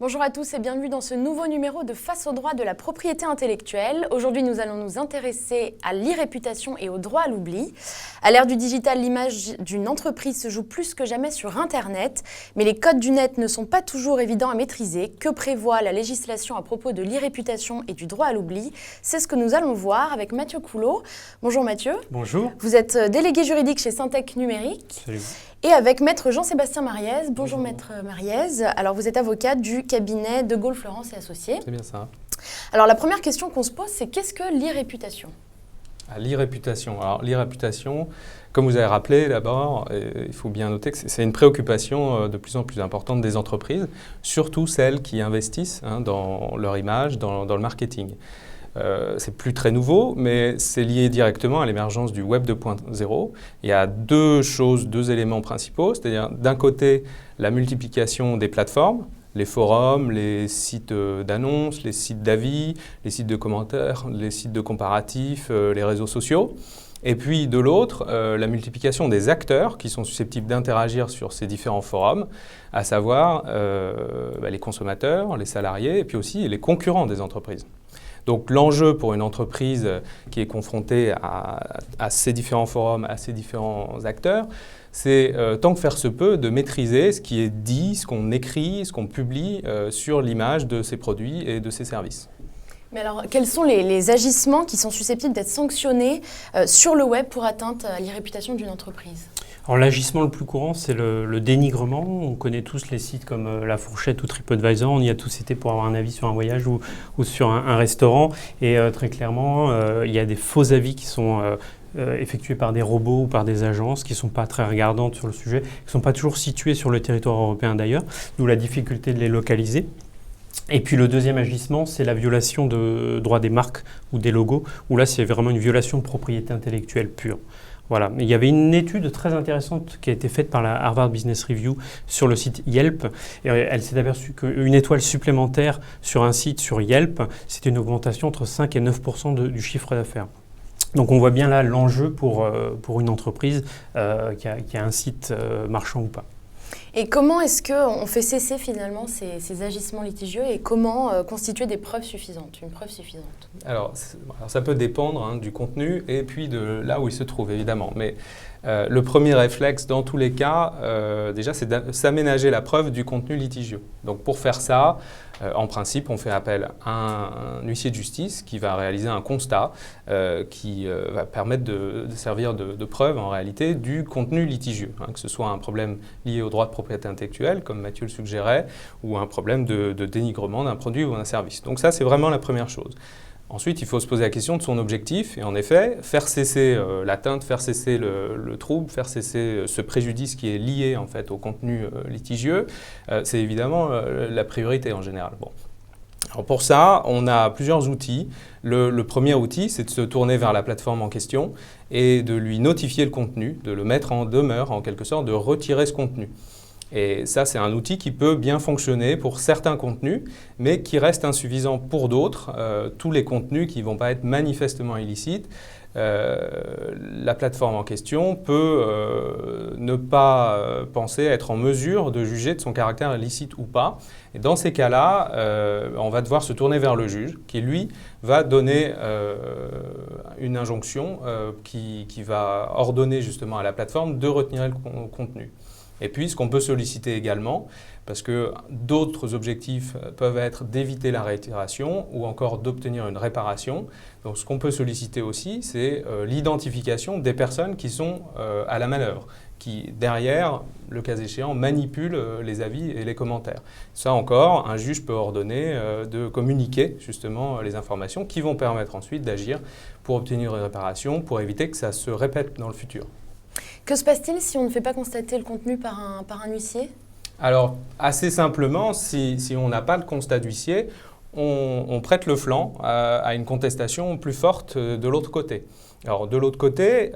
Bonjour à tous et bienvenue dans ce nouveau numéro de Face au droit de la propriété intellectuelle. Aujourd'hui, nous allons nous intéresser à l'e-réputation et au droit à l'oubli. À l'ère du digital, l'image d'une entreprise se joue plus que jamais sur Internet, mais les codes du net ne sont pas toujours évidents à maîtriser. Que prévoit la législation à propos de l'e-réputation et du droit à l'oubli? C'est ce que nous allons voir avec Mathieu Coulot. Bonjour Mathieu. Bonjour. Vous êtes délégué juridique chez Syntec Numérique. Salut. Et avec maître Jean-Sébastien Mariez. Bonjour maître Mariez. Alors vous êtes avocat du cabinet De Gaulle Fleurance et Associés. C'est bien ça. Alors la première question qu'on se pose, c'est qu'est-ce que l'e-réputation? L'e-réputation. Alors l'e-réputation, comme vous avez rappelé d'abord, il faut bien noter que c'est une préoccupation de plus en plus importante des entreprises, surtout celles qui investissent dans leur image, dans le marketing. C'est plus très nouveau, mais c'est lié directement à l'émergence du Web 2.0. Il y a deux éléments principaux, c'est-à-dire d'un côté la multiplication des plateformes, les forums, les sites d'annonces, les sites d'avis, les sites de commentaires, les sites de comparatifs, les réseaux sociaux. Et puis de l'autre, la multiplication des acteurs qui sont susceptibles d'interagir sur ces différents forums, à savoir les consommateurs, les salariés et puis aussi les concurrents des entreprises. Donc l'enjeu pour une entreprise qui est confrontée à ces différents forums, à ces différents acteurs, c'est tant que faire se peut de maîtriser ce qui est dit, ce qu'on écrit, ce qu'on publie sur l'image de ces produits et de ces services. Mais alors, quels sont les agissements qui sont susceptibles d'être sanctionnés sur le web pour atteinte à l'e-réputation d'une entreprise? Alors l'agissement le plus courant, c'est le dénigrement. On connaît tous les sites comme La Fourchette ou TripAdvisor. On y a tous été pour avoir un avis sur un voyage ou sur un restaurant. Et très clairement, il y a des faux avis qui sont effectués par des robots ou par des agences qui ne sont pas très regardantes sur le sujet, qui ne sont pas toujours situées sur le territoire européen d'ailleurs, d'où la difficulté de les localiser. Et puis le deuxième agissement, c'est la violation de droits des marques ou des logos, où là c'est vraiment une violation de propriété intellectuelle pure. Voilà. Il y avait une étude très intéressante qui a été faite par la Harvard Business Review sur le site Yelp. Et elle s'est aperçue qu'une étoile supplémentaire sur un site sur Yelp, c'était une augmentation entre 5 et 9% du chiffre d'affaires. Donc on voit bien là l'enjeu pour une entreprise qui a un site marchand ou pas. Et comment est-ce qu'on fait cesser finalement ces agissements litigieux et comment constituer des preuves suffisantes, une preuve suffisante? Alors ça peut dépendre du contenu et puis de là où il se trouve évidemment. Mais le premier réflexe dans tous les cas, déjà c'est de s'aménager la preuve du contenu litigieux. Donc pour faire ça, en principe, on fait appel à un huissier de justice qui va réaliser un constat qui va permettre de servir de preuve en réalité du contenu litigieux, que ce soit un problème lié au droit de propriété intellectuelle, comme Mathieu le suggérait, ou un problème de dénigrement d'un produit ou d'un service. Donc ça, c'est vraiment la première chose. Ensuite, il faut se poser la question de son objectif et en effet, faire cesser l'atteinte, faire cesser le trouble, faire cesser ce préjudice qui est lié en fait au contenu litigieux, c'est évidemment la priorité en général. Bon. Alors pour ça, on a plusieurs outils. Le premier outil, c'est de se tourner vers la plateforme en question et de lui notifier le contenu, de le mettre en demeure en quelque sorte, de retirer ce contenu. Et ça, c'est un outil qui peut bien fonctionner pour certains contenus, mais qui reste insuffisant pour d'autres. Tous les contenus qui ne vont pas être manifestement illicites, la plateforme en question peut ne pas penser être en mesure de juger de son caractère illicite ou pas. Et dans ces cas-là, on va devoir se tourner vers le juge qui, lui, va donner une injonction qui va ordonner justement à la plateforme de retenir le contenu. Et puis, ce qu'on peut solliciter également, parce que d'autres objectifs peuvent être d'éviter la réitération ou encore d'obtenir une réparation. Donc, ce qu'on peut solliciter aussi, c'est l'identification des personnes qui sont à la manœuvre, qui, derrière, le cas échéant, manipulent les avis et les commentaires. Ça encore, un juge peut ordonner de communiquer justement les informations qui vont permettre ensuite d'agir pour obtenir une réparation, pour éviter que ça se répète dans le futur. Que se passe-t-il si on ne fait pas constater le contenu par un huissier? Alors, assez simplement, si on n'a pas le constat d'huissier, on prête le flanc à une contestation plus forte de l'autre côté. Alors, de l'autre côté,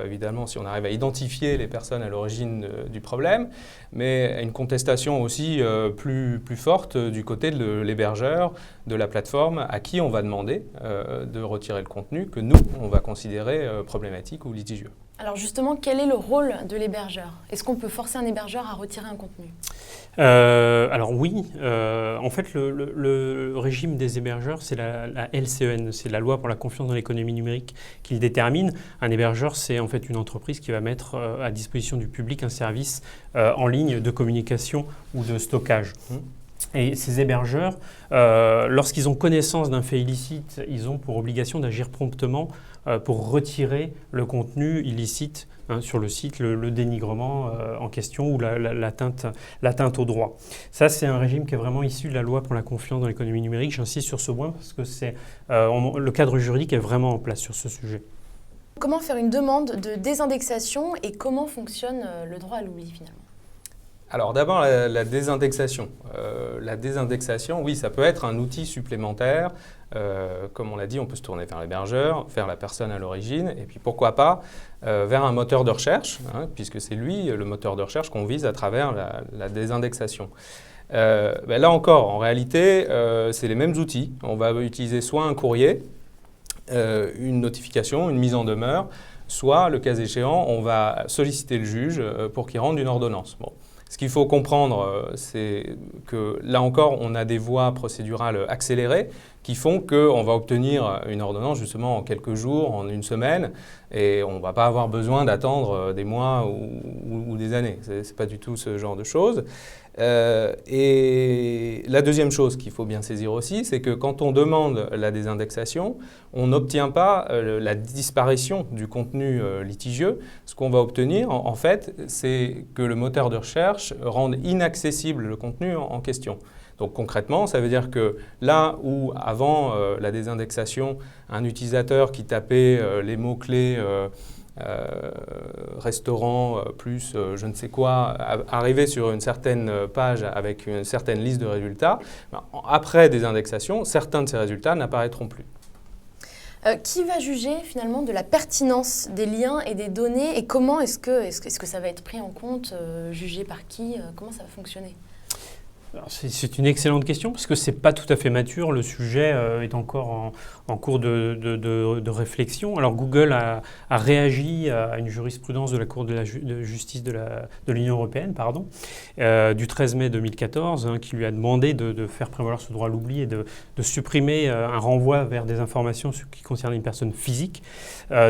évidemment, si on arrive à identifier les personnes à l'origine du problème, mais une contestation aussi plus forte du côté de l'hébergeur, de la plateforme, à qui on va demander de retirer le contenu que nous, on va considérer problématique ou litigieux. Alors justement, quel est le rôle de l'hébergeur? Est-ce qu'on peut forcer un hébergeur à retirer un contenu? Alors oui, en fait le régime des hébergeurs, c'est la LCEN, c'est la loi pour la confiance dans l'économie numérique qui le détermine. Un hébergeur, c'est en fait une entreprise qui va mettre à disposition du public un service en ligne de communication ou de stockage. Et ces hébergeurs, lorsqu'ils ont connaissance d'un fait illicite, ils ont pour obligation d'agir promptement pour retirer le contenu illicite sur le site, le dénigrement en question ou l'atteinte au droit. Ça, c'est un régime qui est vraiment issu de la loi pour la confiance dans l'économie numérique. J'insiste sur ce point parce que le cadre juridique est vraiment en place sur ce sujet. Comment faire une demande de désindexation et comment fonctionne le droit à l'oubli finalement? Alors d'abord, la désindexation. La désindexation, oui, ça peut être un outil supplémentaire. Comme on l'a dit, on peut se tourner vers l'hébergeur, vers la personne à l'origine, et puis pourquoi pas vers un moteur de recherche, puisque c'est lui, le moteur de recherche qu'on vise à travers la désindexation. Là encore, en réalité, c'est les mêmes outils. On va utiliser soit un courrier, une notification, une mise en demeure, soit, le cas échéant, on va solliciter le juge pour qu'il rende une ordonnance. Bon. Ce qu'il faut comprendre, c'est que là encore, on a des voies procédurales accélérées qui font qu'on va obtenir une ordonnance justement en quelques jours, en une semaine, et on ne va pas avoir besoin d'attendre des mois ou des années. Ce n'est pas du tout ce genre de choses. Et la deuxième chose qu'il faut bien saisir aussi, c'est que quand on demande la désindexation, on n'obtient pas la disparition du contenu litigieux. Ce qu'on va obtenir, en fait, c'est que le moteur de recherche rende inaccessible le contenu en question. Donc concrètement, ça veut dire que là où avant la désindexation, un utilisateur qui tapait les mots-clés restaurant plus je ne sais quoi, arriver sur une certaine page avec une certaine liste de résultats, après désindexation, certains de ces résultats n'apparaîtront plus. Qui va juger finalement de la pertinence des liens et des données et comment est-ce que ça va être pris en compte, jugé par qui, comment ça va fonctionner? C'est une excellente question parce que ce n'est pas tout à fait mature. Le sujet est encore en cours de réflexion. Alors Google a réagi à une jurisprudence de la Cour de justice de l'Union européenne du 13 mai 2014 qui lui a demandé de faire prévaloir ce droit à l'oubli et de supprimer un renvoi vers des informations qui concernent une personne physique.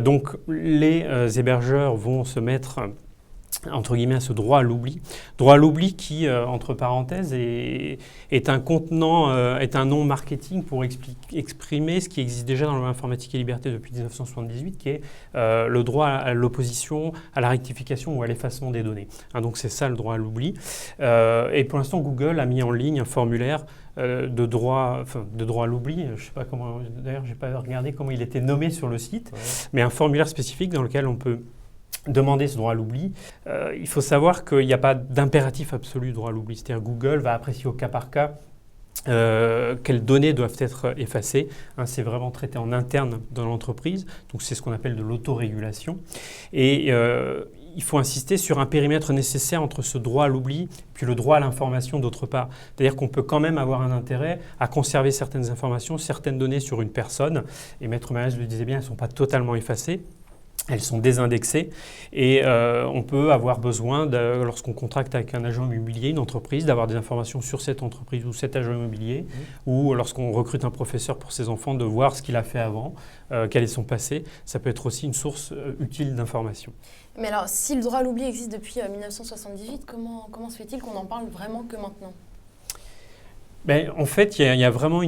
Donc les hébergeurs vont se mettre entre guillemets à ce droit à l'oubli qui, entre parenthèses, est un contenant, est un nom marketing pour exprimer ce qui existe déjà dans la loi informatique et liberté depuis 1978, qui est le droit à l'opposition, à la rectification ou à l'effacement des données. Donc c'est ça le droit à l'oubli. Et pour l'instant, Google a mis en ligne un formulaire de droit à l'oubli. Je ne sais pas comment, d'ailleurs, je n'ai pas regardé comment il était nommé sur le site, mais un formulaire spécifique dans lequel on peut demander ce droit à l'oubli. Il faut savoir qu'il n'y a pas d'impératif absolu droit à l'oubli. C'est-à-dire que Google va apprécier au cas par cas quelles données doivent être effacées. C'est vraiment traité en interne dans l'entreprise. Donc c'est ce qu'on appelle de l'autorégulation. Et il faut insister sur un périmètre nécessaire entre ce droit à l'oubli puis le droit à l'information d'autre part. C'est-à-dire qu'on peut quand même avoir un intérêt à conserver certaines informations, certaines données sur une personne. Et Maître Malès le disait bien, elles ne sont pas totalement effacées. Elles sont désindexées et on peut avoir besoin, lorsqu'on contracte avec un agent immobilier, une entreprise, d'avoir des informations sur cette entreprise ou cet agent immobilier, ou lorsqu'on recrute un professeur pour ses enfants, de voir ce qu'il a fait avant, quel est son passé. Ça peut être aussi une source utile d'information. Mais alors, si le droit à l'oubli existe depuis 1978, comment se fait-il qu'on en parle vraiment que maintenant ? En fait, il y a vraiment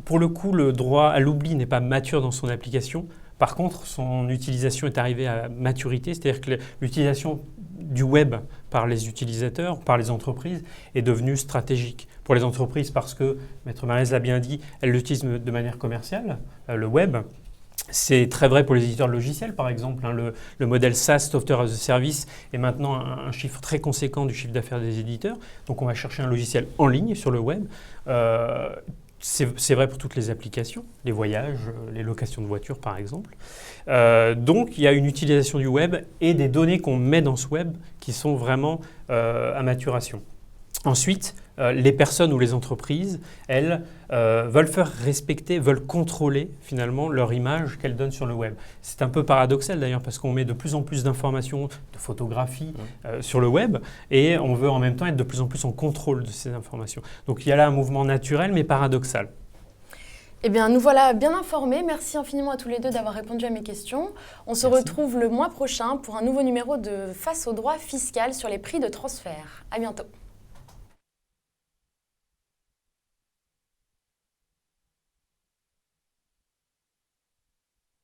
pour le coup, le droit à l'oubli n'est pas mature dans son application. Par contre, son utilisation est arrivée à maturité, c'est-à-dire que l'utilisation du web par les utilisateurs, par les entreprises, est devenue stratégique. Pour les entreprises, parce que, Maître Malès l'a bien dit, elles l'utilisent de manière commerciale, le web. C'est très vrai pour les éditeurs de logiciels, par exemple. Le modèle SaaS, Software as a Service, est maintenant un chiffre très conséquent du chiffre d'affaires des éditeurs. Donc, on va chercher un logiciel en ligne sur le web. C'est vrai pour toutes les applications, les voyages, les locations de voitures par exemple. Donc il y a une utilisation du web et des données qu'on met dans ce web qui sont vraiment à maturation. Ensuite, les personnes ou les entreprises, elles, veulent faire respecter, veulent contrôler finalement leur image qu'elles donnent sur le web. C'est un peu paradoxal d'ailleurs parce qu'on met de plus en plus d'informations, de photographies sur le web et on veut en même temps être de plus en plus en contrôle de ces informations. Donc il y a là un mouvement naturel mais paradoxal. Eh bien, nous voilà bien informés. Merci infiniment à tous les deux d'avoir répondu à mes questions. On se retrouve le mois prochain pour un nouveau numéro de Face au droit fiscal sur les prix de transfert. À bientôt.